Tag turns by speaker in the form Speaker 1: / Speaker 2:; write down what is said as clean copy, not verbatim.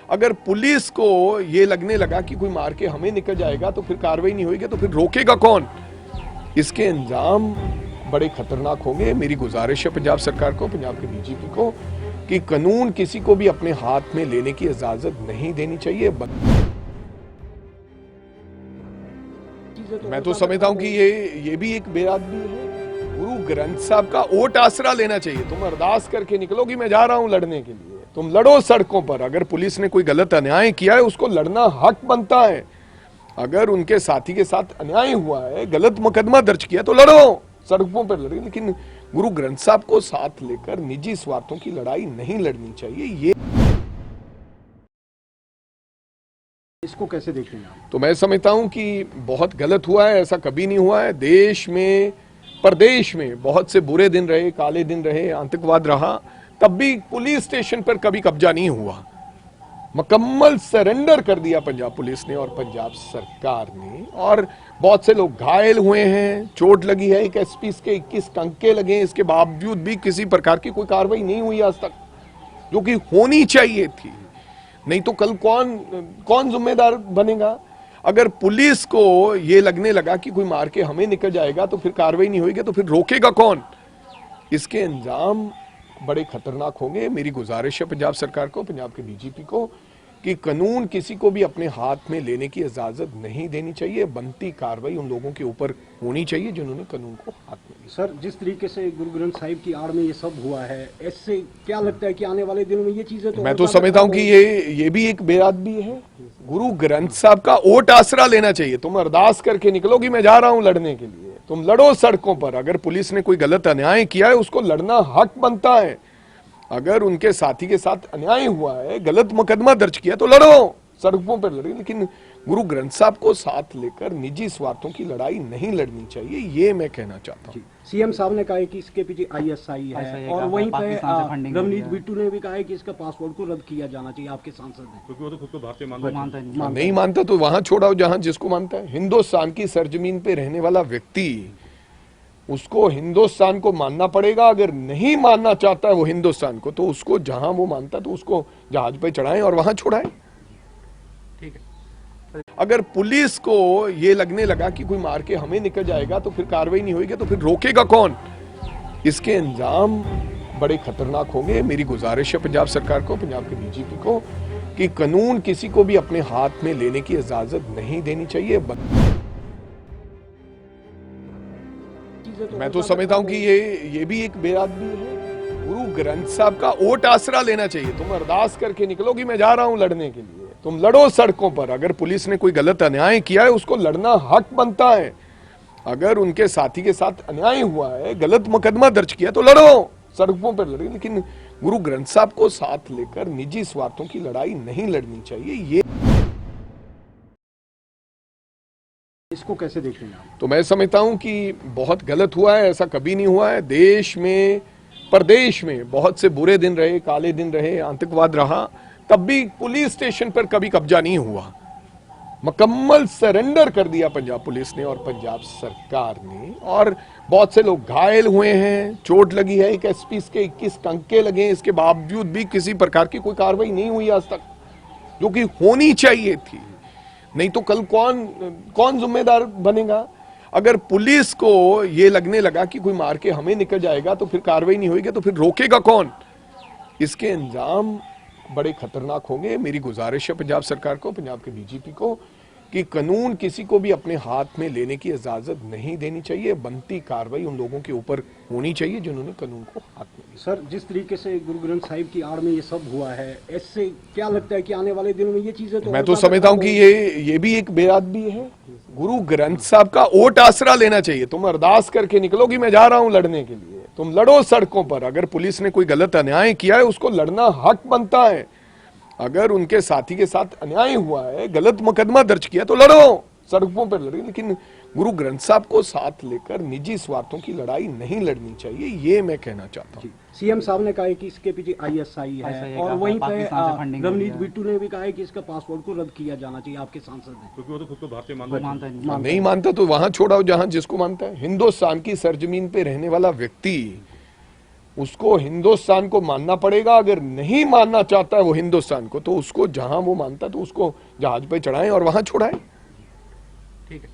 Speaker 1: अगर पुलिस को ये लगने लगा कि कोई मार के हमें निकल जाएगा तो फिर कार्रवाई नहीं होगी, तो फिर रोकेगा कौन? इसके अंजाम बड़े खतरनाक होंगे। मेरी गुजारिश है पंजाब सरकार को, पंजाब के डीजीपी को, कि कानून किसी को भी अपने हाथ में लेने की इजाजत नहीं देनी चाहिए। मैं तो समझता हूं कि ये भी एक बेअदबी है। गुरु ग्रंथ साहब का ओट आसरा लेना चाहिए। तुम अरदास करके निकलो कि मैं जा रहा हूं लड़ने के लिए, तुम लड़ो सड़कों पर। अगर पुलिस ने कोई गलत अन्याय किया है उसको लड़ना हक बनता है। अगर उनके साथी के साथ अन्याय हुआ है, गलत मुकदमा दर्ज किया, तो लड़ो, सड़कों पर लड़े। लेकिन गुरु ग्रंथ साहब को साथ लेकर निजी स्वार्थों की लड़ाई नहीं लड़नी चाहिए। ये
Speaker 2: इसको कैसे देख रहे हैं आप?
Speaker 1: तो मैं समझता हूं कि बहुत गलत हुआ है, ऐसा कभी नहीं हुआ है। देश में, प्रदेश में बहुत से बुरे दिन रहे, काले दिन रहे, आतंकवाद रहा, तब भी पुलिस स्टेशन पर कभी कब्जा नहीं हुआ। मुकम्मल सरेंडर कर दिया पंजाब पुलिस ने और पंजाब सरकार ने, और बहुत से लोग घायल हुए हैं, चोट लगी है। एक एसपी के 21 टंके लगे हैं, इसके बावजूद भी किसी प्रकार की कोई कार्रवाई नहीं हुई आज तक, जो कि होनी चाहिए थी। नहीं तो कल कौन जिम्मेदार बनेगा? अगर पुलिस को ये लगने लगा कि कोई मार के हमें निकल जाएगा तो फिर कार्रवाई नहीं होगी, तो फिर रोकेगा कौन? इसके अंजाम बड़े खतरनाक होंगे। मेरी गुजारिश है पंजाब सरकार को, पंजाब के डीजीपी को, कि कानून किसी को भी अपने हाथ में लेने की इजाजत नहीं देनी चाहिए। बनती कार्रवाई उन लोगों के ऊपर होनी चाहिए जिन्होंने कानून को हाथ में लिया।
Speaker 2: सर, जिस तरीके से गुरु ग्रंथ साहिब की आड़ में ये सब हुआ है, इससे क्या लगता है कि आने वाले दिनों में ये चीजें
Speaker 1: मैं तो समझता हूं कि ये भी एक बेअदबी है। गुरु ग्रंथ साहब का ओट आसरा लेना चाहिए। तुम अरदास करके निकलो कि मैं जा रहा हूं लड़ने के लिए, तुम लड़ो सड़कों पर। अगर पुलिस ने कोई गलत अन्याय किया है उसको लड़ना हक बनता है। अगर उनके साथी के साथ अन्याय हुआ है, गलत मुकदमा दर्ज किया, तो लड़ो, सड़कों पर लड़े। लेकिन गुरु ग्रंथ साहब को साथ लेकर निजी स्वार्थों की लड़ाई नहीं लड़नी चाहिए। ये मैं कहना चाहता हूँ।
Speaker 2: सीएम साहब ने कहा है कि इसके पीछे आईएसआई है, और वहीं पे रवनीत बिट्टू ने भी कहा है कि इसका पासपोर्ट को रद्द किया जाना चाहिए आपके सांसद ने,
Speaker 3: क्योंकि वो तो खुद को भारतीय मानता
Speaker 1: नहीं मानता तो वहां छोड़ाओ जहां जिसको मानता है। हिंदुस्तान की सरजमीन पे रहने वाला व्यक्ति, उसको हिंदुस्तान को मानना पड़ेगा। अगर नहीं मानना चाहता है वो हिंदुस्तान को, तो उसको जहां वो मानता है तो उसको जहाज पे चढ़ाएं और वहां छोड़ाएं।
Speaker 3: ठीक है।
Speaker 1: अगर पुलिस को ये लगने लगा कि कोई मार के हमें निकल जाएगा तो फिर कार्रवाई नहीं होगी, तो फिर रोकेगा कौन? इसके अंजाम बड़े खतरनाक होंगे। मेरी गुजारिश है पंजाब सरकार को, पंजाब के डीजीपी को, कि कानून किसी को भी अपने हाथ में लेने की इजाजत नहीं देनी चाहिए। मैं तो समझता हूं कि ये भी एक बेअदबी है। गुरु ग्रंथ साहब का ओट आसरा लेना चाहिए। तुम अरदास करके निकलो कि मैं जा रहा हूं लड़ने के लिए, तुम लड़ो सड़कों पर। अगर पुलिस ने कोई गलत अन्याय किया है उसको लड़ना हक बनता है। अगर उनके साथी के साथ अन्याय हुआ है, गलत मुकदमा दर्ज किया, तो लड़ो, सड़कों पर लड़े। लेकिन गुरु ग्रंथ साहब को साथ लेकर निजी स्वार्थों की लड़ाई नहीं लड़नी चाहिए। ये
Speaker 2: इसको कैसे देख रहे हैं आप?
Speaker 1: तो मैं समझता हूं कि बहुत गलत हुआ है, ऐसा कभी नहीं हुआ है। देश में, प्रदेश में बहुत से बुरे दिन रहे, काले दिन रहे, आतंकवाद रहा, तब भी पुलिस स्टेशन पर कभी कब्जा नहीं हुआ। मुकम्मल सरेंडर कर दिया पंजाब पुलिस ने और पंजाब सरकार ने, और बहुत से लोग घायल हुए हैं, चोट लगी है। एक एसपी के 21 टंके लगे हैं, इसके बावजूद भी किसी प्रकार की कोई कार्रवाई नहीं हुई आज तक, जो कि होनी चाहिए थी। नहीं तो कल कौन जिम्मेदार बनेगा? अगर पुलिस को ये लगने लगा कि कोई मार के हमें निकल जाएगा तो फिर कार्रवाई नहीं होगी, तो फिर रोकेगा कौन? इसके अंजाम बड़े खतरनाक होंगे। मेरी गुजारिश है पंजाब सरकार को, पंजाब के डीजीपी को, कि कानून किसी को भी अपने हाथ में लेने की इजाजत नहीं देनी चाहिए। बनती कार्रवाई उन लोगों के ऊपर होनी चाहिए जिन्होंने कानून को हाथ में लिया।
Speaker 2: सर, जिस तरीके से गुरु ग्रंथ साहिब की आड़ में ये सब हुआ है, इससे क्या लगता है कि आने वाले दिनों में ये चीजें
Speaker 1: मैं तो समझता हूं कि ये भी एक बेअदबी है। गुरु ग्रंथ साहब का ओट आसरा लेना चाहिए। तुम अरदास करके निकलो कि मैं जा रहा हूं लड़ने के लिए, तुम लड़ो सड़कों पर। अगर पुलिस ने कोई गलत अन्याय किया है उसको लड़ना हक बनता है। अगर उनके साथी के साथ अन्याय हुआ है, गलत मुकदमा दर्ज किया, तो लड़ो, सड़कों पर लड़े। लेकिन गुरु ग्रंथ साहब को साथ लेकर निजी स्वार्थों की लड़ाई नहीं लड़नी चाहिए। ये मैं कहना चाहता हूँ।
Speaker 2: सीएम साहब ने कहा है कि इसके पीछे आईएसआई है, और वहीं पे रवनीत बिट्टू ने भी कहा है कि इसका पासपोर्ट को रद्द किया जाना चाहिए आपके सांसद ने,
Speaker 3: क्योंकि वो तो खुद को भारतीय मानता
Speaker 1: नहीं मानता तो वहां छोड़ाओ जहां जिसको मानता है। हिंदुस्तान की सरजमीन पे रहने वाला व्यक्ति, उसको हिंदुस्तान को मानना पड़ेगा। अगर नहीं मानना चाहता है वो हिंदुस्तान को, तो उसको जहां वो मानता है तो उसको जहाज पे चढ़ाएं और वहां छोड़ाएं।
Speaker 3: ठीक है।